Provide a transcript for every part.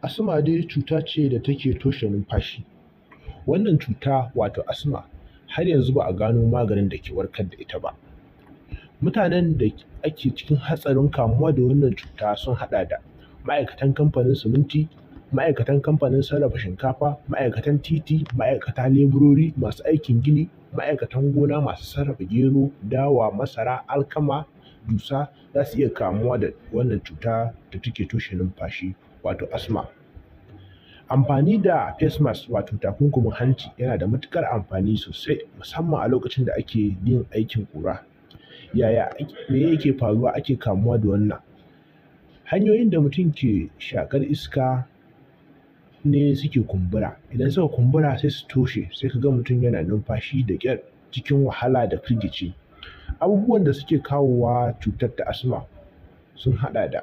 Asma dai cuta ce da take toshe numfashi. Wannan cuta wato asma har yanzu ba a gano maganin da ke warkar da ita ba. Mutanen da ake cikin hatsarin kamuwa da wannan cuta sun haɗa da ma'aikatan kamfanin siminti, ma'aikatan kamfanin sarrafa shinkafa, ma'aikatan titi, ma'aikata leburori, masu aikin gini, ma'aikatan gona masu sarrafa gero, dawa, masara, alkama, dusa za su iya kamuwa da wannan cuta da take toshe numfashi wato asma. Amfani da face mask wato takunkumin hanci yana da matuƙar amfani sosai musamman a lokacin da ake yin aikin ƙura. Me yake faruwa ake kamuwa da wannan? Hanyoyin da mutum ke shaƙar iska ne suke kumbura, idan suka kumbura sai su toshe sai ka ga mutum yana numfashi da ƙyar cikin wahala da firgici. Abubuwan da suke kawowa cutar ta asma sun haɗa da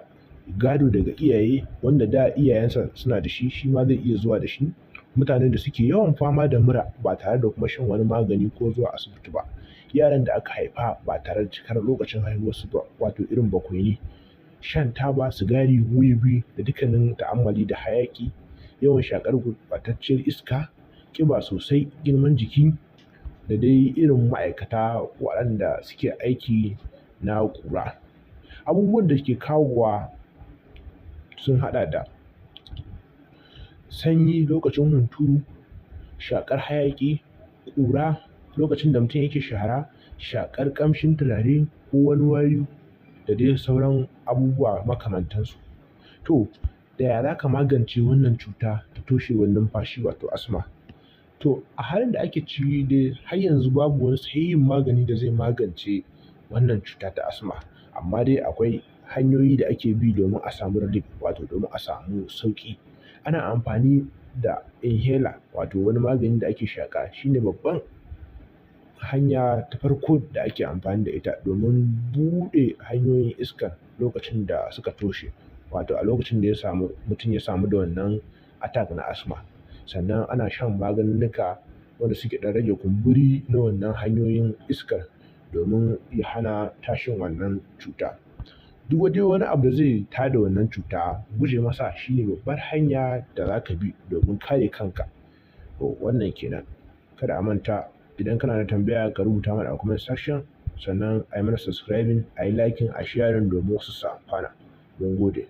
gado daga iyaye, wanda da iyayensa suna da shi ma zai iya zuwa da shi. Mutanen da suke yawan fama da mura ba tare da kuma shan wani magani ko zuwa asibiti ba. Yaran da aka haifa ba tare da cikar lokacin haihuwarsu ba wato irin bakwaini. Shan taba, sigari, wiwi da dukkanin ta'ammali da hayaƙi, yawan shaƙar gurɓatacciyar iska, ƙiba sosai, girman jiki da dai irin ma'aikata waɗanda suke aiki na ƙura. Abubuwan da ke kawowa sun haɗa da sanyi lokacin hunturu, shaƙar hayaƙi, ƙura lokacin da mutum yake shara, shaƙar ƙamshin turare ko wani wari da dai sauran abubuwa makamantansu. To, da ya za ka magance wannan cuta ta toshewar numfashi wato asma? To, a halin da ake ciki dai har yanzu babu wani sahihin magani da zai magance wannan cuta ta asma, amma dai akwai hanyoyi da ake bi domin a samu relief wato domin a samu sauƙi. Ana amfani da inhaler wato wani magani da ake shaƙa, shine babban hanya ta farko da ake amfani da ita domin buɗe hanyoyin iska lokacin da suka toshe wato a lokacin da mutum ya samu da wannan attack na asma. Sannan ana shan maganinnika wanda suke ɗan rage kumburi na wannan hanyoyin iskar domin ya hana tashin wannan cuta. Duk dai wani abu da zai tada wannan cuta guje masa shine babbar hanya da za ka bi domin kare kanka. To wannan kenan. Kada a manta idan kana da tambaya ka rubuta mana a comment section, sannan a yi mana subscribing, a yi liking, a sharing domin wasu su amfana. Mun gode.